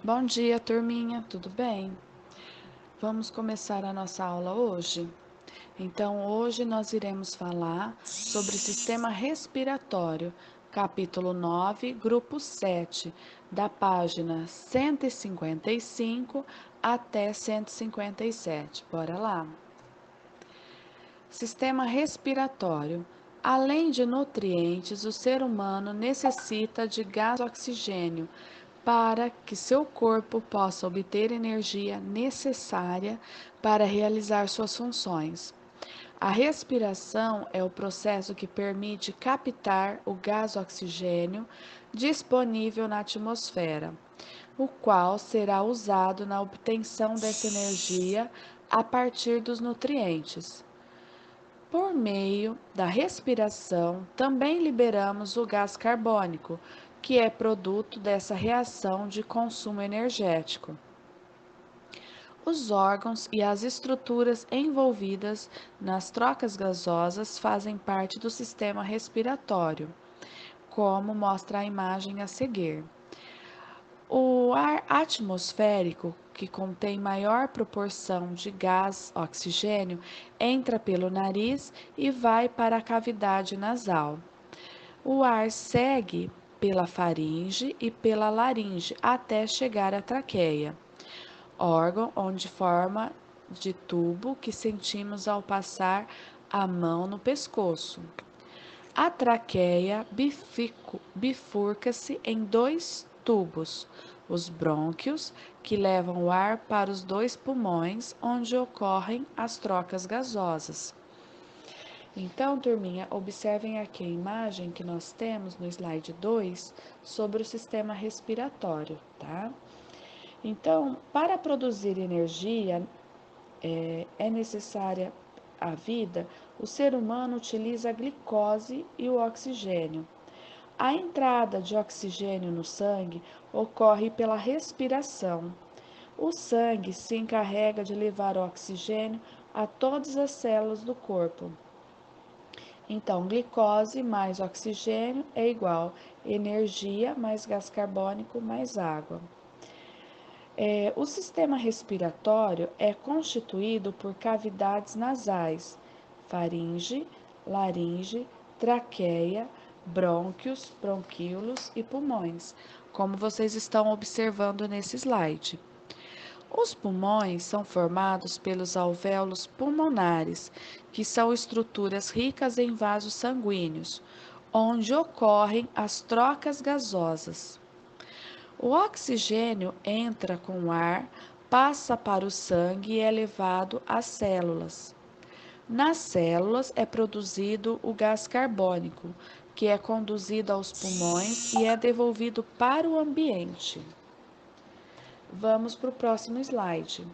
Bom dia, turminha, tudo bem? Vamos começar a nossa aula hoje? Então, hoje nós iremos falar sobre sistema respiratório, capítulo 9, grupo 7, da página 155 até 157. Bora lá? Sistema respiratório. Além de nutrientes, o ser humano necessita de gás oxigênio para que seu corpo possa obter energia necessária para realizar suas funções. A respiração é o processo que permite captar o gás oxigênio disponível na atmosfera, o qual será usado na obtenção dessa energia a partir dos nutrientes. Por meio da respiração, também liberamos o gás carbônico, que é produto dessa reação de consumo energético. Os órgãos e as estruturas envolvidas nas trocas gasosas fazem parte do sistema respiratório, como mostra a imagem a seguir. O ar atmosférico, que contém maior proporção de gás oxigênio, entra pelo nariz e vai para a cavidade nasal. O ar segue pela faringe e pela laringe até chegar à traqueia, órgão onde forma de tubo que sentimos ao passar a mão no pescoço. A traqueia bifurca-se em dois tubos, os brônquios, que levam o ar para os dois pulmões, onde ocorrem as trocas gasosas. Então, turminha, observem aqui a imagem que nós temos no slide 2 sobre o sistema respiratório, tá? Então, para produzir energia, é necessária à vida, o ser humano utiliza a glicose e o oxigênio. A entrada de oxigênio no sangue ocorre pela respiração. O sangue se encarrega de levar o oxigênio a todas as células do corpo. Então, glicose mais oxigênio é igual energia mais gás carbônico mais água. O sistema respiratório é constituído por cavidades nasais, faringe, laringe, traqueia, brônquios, bronquíolos e pulmões, como vocês estão observando nesse slide. Os pulmões são formados pelos alvéolos pulmonares, que são estruturas ricas em vasos sanguíneos, onde ocorrem as trocas gasosas. O oxigênio entra com o ar, passa para o sangue e é levado às células. Nas células é produzido o gás carbônico, que é conduzido aos pulmões e é devolvido para o ambiente. Vamos para o próximo slide.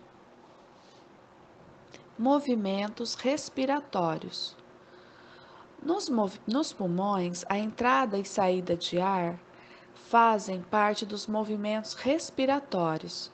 Movimentos respiratórios. Nos pulmões, a entrada e saída de ar fazem parte dos movimentos respiratórios.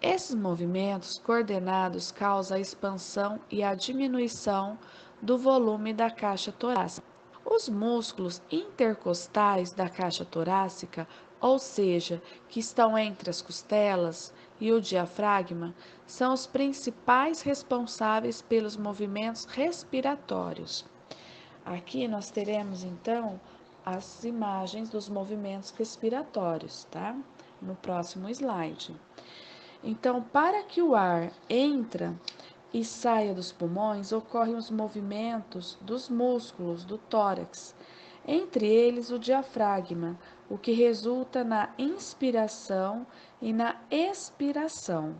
Esses movimentos coordenados causam a expansão e a diminuição do volume da caixa torácica. Os músculos intercostais da caixa torácica, ou seja, que estão entre as costelas e o diafragma, são os principais responsáveis pelos movimentos respiratórios. Aqui nós teremos então as imagens dos movimentos respiratórios, tá? No próximo slide. Então, para que o ar entre e saia dos pulmões, ocorrem os movimentos dos músculos do tórax, entre eles o diafragma, o que resulta na inspiração e na expiração.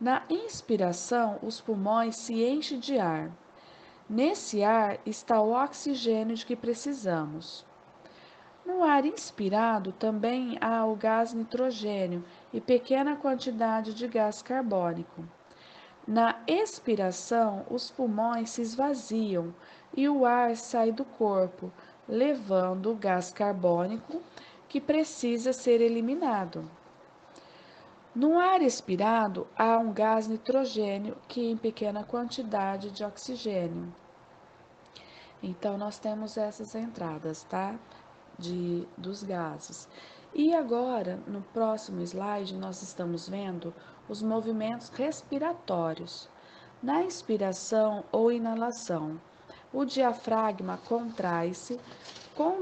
Na inspiração, os pulmões se enchem de ar. Nesse ar está o oxigênio de que precisamos. No ar inspirado também há o gás nitrogênio e pequena quantidade de gás carbônico. Na expiração, os pulmões se esvaziam e o ar sai do corpo, levando o gás carbônico que precisa ser eliminado. No ar expirado, há um gás nitrogênio que em pequena quantidade de oxigênio. Então, nós temos essas entradas, tá? Dos gases. E agora, no próximo slide, nós estamos vendo os movimentos respiratórios. Na inspiração ou inalação, o diafragma contrai-se,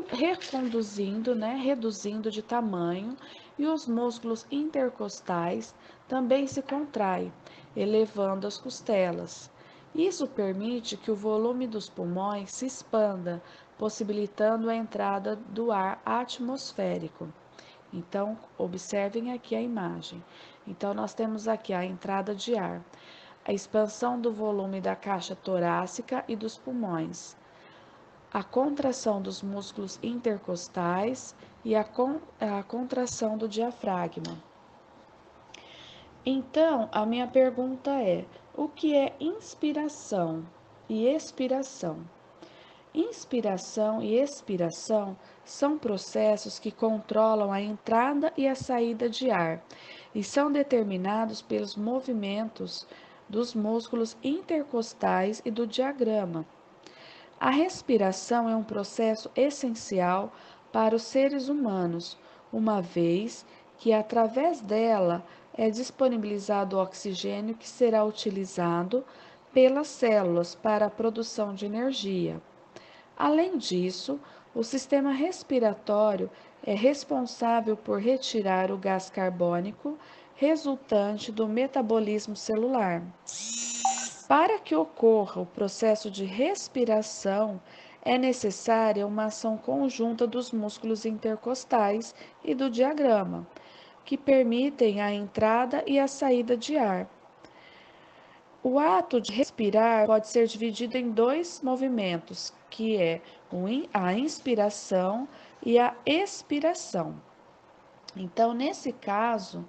reconduzindo, reduzindo de tamanho, e os músculos intercostais também se contraem, elevando as costelas. Isso permite que o volume dos pulmões se expanda, possibilitando a entrada do ar atmosférico. Então, observem aqui a imagem. Então, nós temos aqui a entrada de ar, a expansão do volume da caixa torácica e dos pulmões, a contração dos músculos intercostais e a contração do diafragma. Então, a minha pergunta é: o que é inspiração e expiração? Inspiração e expiração são processos que controlam a entrada e a saída de ar e são determinados pelos movimentos dos músculos intercostais e do diafragma. A respiração é um processo essencial para os seres humanos, uma vez que através dela é disponibilizado o oxigênio que será utilizado pelas células para a produção de energia. Além disso, o sistema respiratório é responsável por retirar o gás carbônico resultante do metabolismo celular. Para que ocorra o processo de respiração, é necessária uma ação conjunta dos músculos intercostais e do diafragma, que permitem a entrada e a saída de ar. O ato de respirar pode ser dividido em dois movimentos, que é a inspiração e a expiração. Então, nesse caso,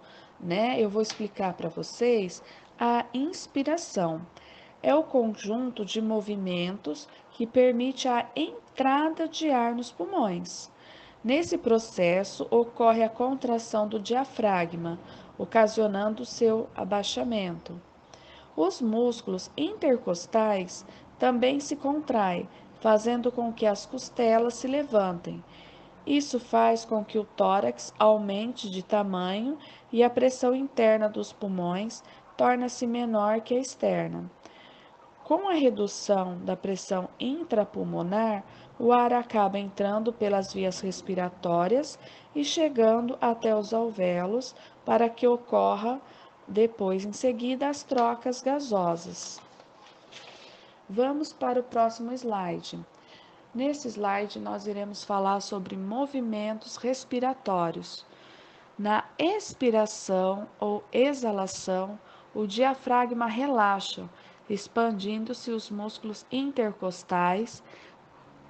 eu vou explicar para vocês a inspiração. É o conjunto de movimentos que permite a entrada de ar nos pulmões. Nesse processo, ocorre a contração do diafragma, ocasionando seu abaixamento. Os músculos intercostais também se contraem, fazendo com que as costelas se levantem. Isso faz com que o tórax aumente de tamanho e a pressão interna dos pulmões torne-se menor que a externa. Com a redução da pressão intrapulmonar, o ar acaba entrando pelas vias respiratórias e chegando até os alvéolos para que ocorra depois, em seguida, as trocas gasosas. Vamos para o próximo slide. Nesse slide, nós iremos falar sobre movimentos respiratórios. Na expiração ou exalação, o diafragma relaxa, expandindo-se os músculos intercostais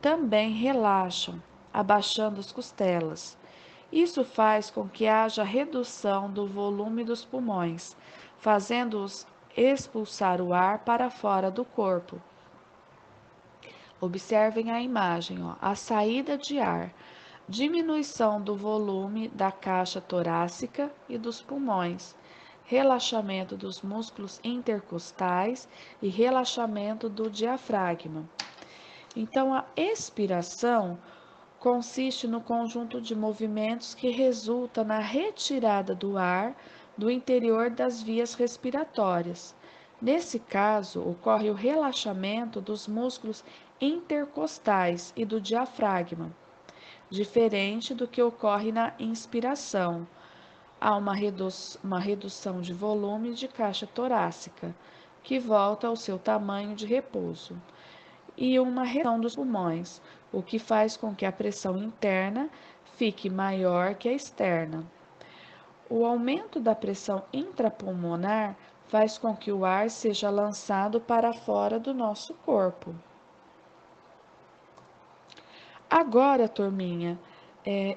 também relaxam, abaixando as costelas. Isso faz com que haja redução do volume dos pulmões, fazendo-os expulsar o ar para fora do corpo. Observem a imagem, a saída de ar, diminuição do volume da caixa torácica e dos pulmões, relaxamento dos músculos intercostais e relaxamento do diafragma. Então, a expiração consiste no conjunto de movimentos que resulta na retirada do ar do interior das vias respiratórias. Nesse caso, ocorre o relaxamento dos músculos intercostais e do diafragma, diferente do que ocorre na inspiração. Há uma redução de volume de caixa torácica, que volta ao seu tamanho de repouso, e uma redução dos pulmões, o que faz com que a pressão interna fique maior que a externa. O aumento da pressão intrapulmonar faz com que o ar seja lançado para fora do nosso corpo. Agora, turminha,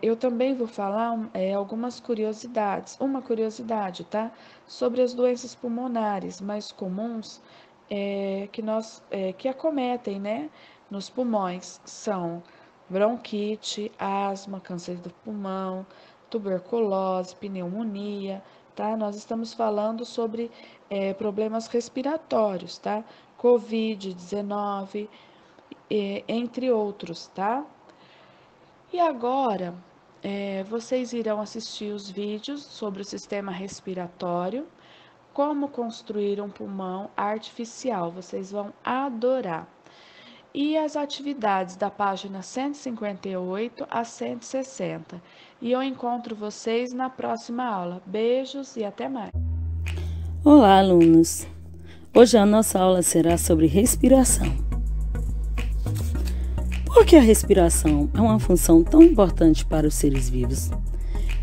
eu também vou falar algumas curiosidades. Uma curiosidade, tá? Sobre as doenças pulmonares mais comuns que acometem, nos pulmões são bronquite, asma, câncer do pulmão, tuberculose, pneumonia, tá? Nós estamos falando sobre problemas respiratórios, tá? Covid-19, entre outros, tá? E agora, vocês irão assistir os vídeos sobre o sistema respiratório, como construir um pulmão artificial. Vocês vão adorar. E as atividades da página 158 a 160. E eu encontro vocês na próxima aula. Beijos e até mais. Olá, alunos! Hoje a nossa aula será sobre respiração. Por que a respiração é uma função tão importante para os seres vivos?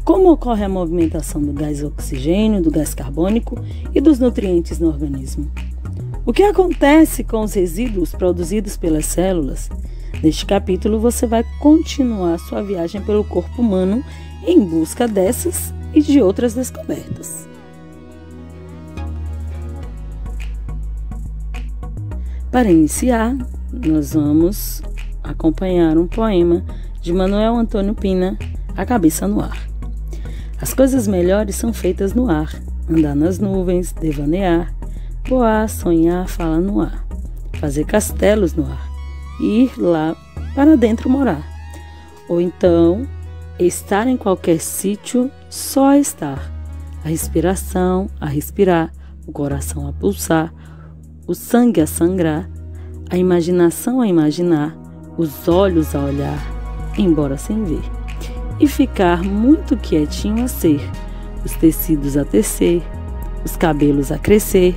Como ocorre a movimentação do gás oxigênio, do gás carbônico e dos nutrientes no organismo? O que acontece com os resíduos produzidos pelas células? Neste capítulo você vai continuar sua viagem pelo corpo humano em busca dessas e de outras descobertas. Para iniciar, nós vamos acompanhar um poema de Manuel Antônio Pina, A Cabeça no Ar. As coisas melhores são feitas no ar, andar nas nuvens, devanear, voar, sonhar, falar no ar, fazer castelos no ar, ir lá para dentro morar. Ou então, estar em qualquer sítio, só estar. A respiração a respirar, o coração a pulsar, o sangue a sangrar, a imaginação a imaginar, os olhos a olhar, embora sem ver. E ficar muito quietinho a ser, os tecidos a tecer, os cabelos a crescer,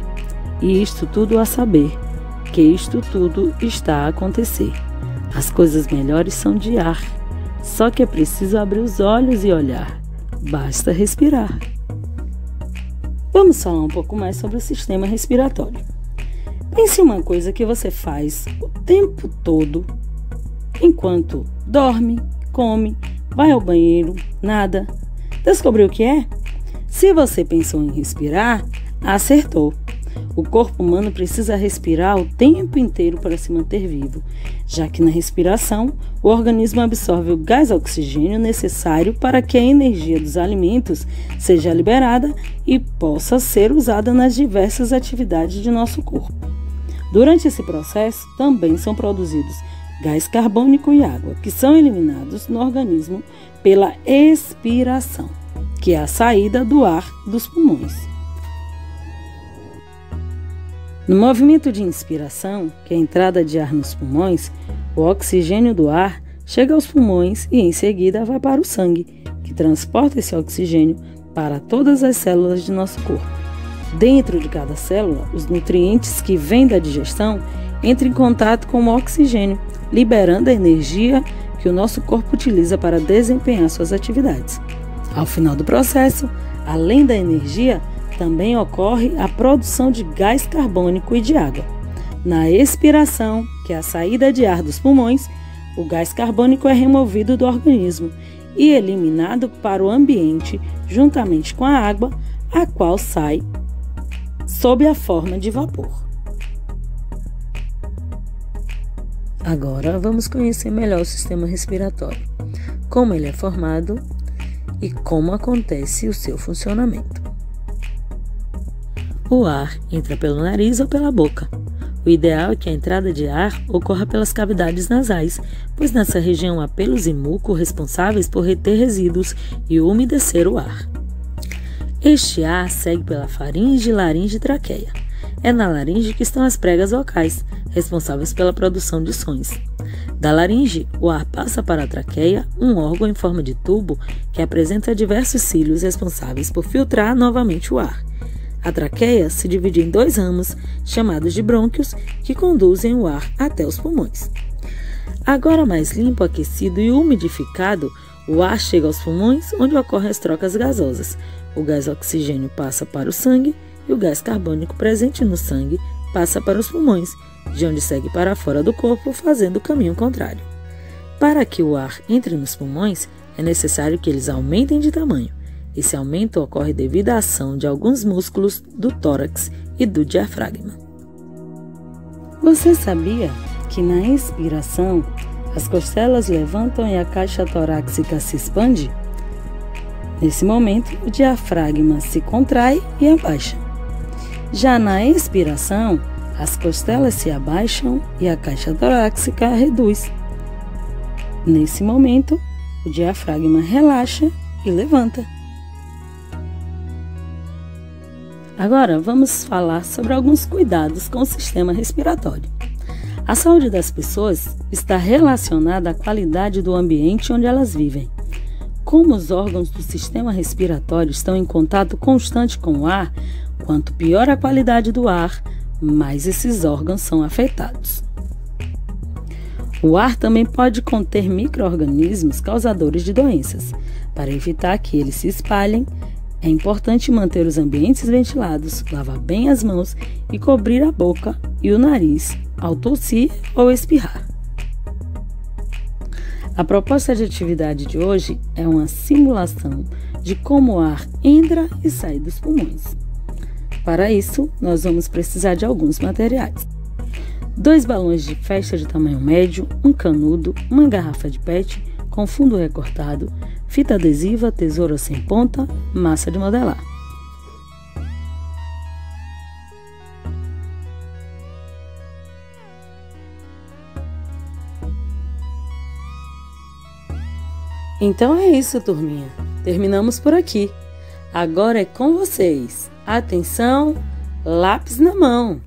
e isto tudo a saber, que isto tudo está a acontecer. As coisas melhores são de ar, só que é preciso abrir os olhos e olhar, basta respirar. Vamos falar um pouco mais sobre o sistema respiratório. Pense em uma coisa que você faz o tempo todo, enquanto dorme, come, vai ao banheiro, nada. Descobriu o que é? Se você pensou em respirar, acertou. O corpo humano precisa respirar o tempo inteiro para se manter vivo, já que na respiração o organismo absorve o gás oxigênio necessário para que a energia dos alimentos seja liberada e possa ser usada nas diversas atividades de nosso corpo. Durante esse processo também são produzidos gás carbônico e água, que são eliminados no organismo pela expiração, que é a saída do ar dos pulmões. No movimento de inspiração, que é a entrada de ar nos pulmões, o oxigênio do ar chega aos pulmões e em seguida vai para o sangue, que transporta esse oxigênio para todas as células de nosso corpo. Dentro de cada célula, os nutrientes que vêm da digestão entram em contato com o oxigênio, liberando a energia que o nosso corpo utiliza para desempenhar suas atividades. Ao final do processo, além da energia, também ocorre a produção de gás carbônico e de água. Na expiração, que é a saída de ar dos pulmões, o gás carbônico é removido do organismo e eliminado para o ambiente juntamente com a água, a qual sai sob a forma de vapor. Agora vamos conhecer melhor o sistema respiratório, como ele é formado e como acontece o seu funcionamento. O ar entra pelo nariz ou pela boca. O ideal é que a entrada de ar ocorra pelas cavidades nasais, pois nessa região há pelos e muco responsáveis por reter resíduos e umedecer o ar. Este ar segue pela faringe, laringe e traqueia. É na laringe que estão as pregas vocais, responsáveis pela produção de sons. Da laringe, o ar passa para a traqueia, um órgão em forma de tubo que apresenta diversos cílios responsáveis por filtrar novamente o ar. A traqueia se divide em dois ramos, chamados de brônquios, que conduzem o ar até os pulmões. Agora mais limpo, aquecido e umidificado, o ar chega aos pulmões, onde ocorrem as trocas gasosas. O gás oxigênio passa para o sangue e o gás carbônico presente no sangue passa para os pulmões, de onde segue para fora do corpo, fazendo o caminho contrário. Para que o ar entre nos pulmões, é necessário que eles aumentem de tamanho. Esse aumento ocorre devido à ação de alguns músculos do tórax e do diafragma. Você sabia que na expiração as costelas levantam e a caixa torácica se expande? Nesse momento, o diafragma se contrai e abaixa. Já na expiração, as costelas se abaixam e a caixa torácica reduz. Nesse momento, o diafragma relaxa e levanta. Agora vamos falar sobre alguns cuidados com o sistema respiratório. A saúde das pessoas está relacionada à qualidade do ambiente onde elas vivem. Como os órgãos do sistema respiratório estão em contato constante com o ar, quanto pior a qualidade do ar, mais esses órgãos são afetados. O ar também pode conter micro-organismos causadores de doenças. Para evitar que eles se espalhem, é importante manter os ambientes ventilados, lavar bem as mãos e cobrir a boca e o nariz ao tossir ou espirrar. A proposta de atividade de hoje é uma simulação de como o ar entra e sai dos pulmões. Para isso, nós vamos precisar de alguns materiais. 2 balões de festa de tamanho médio, um canudo, uma garrafa de PET com fundo recortado, fita adesiva, tesoura sem ponta, massa de modelar. Então é isso, turminha. Terminamos por aqui. Agora é com vocês. Atenção, lápis na mão.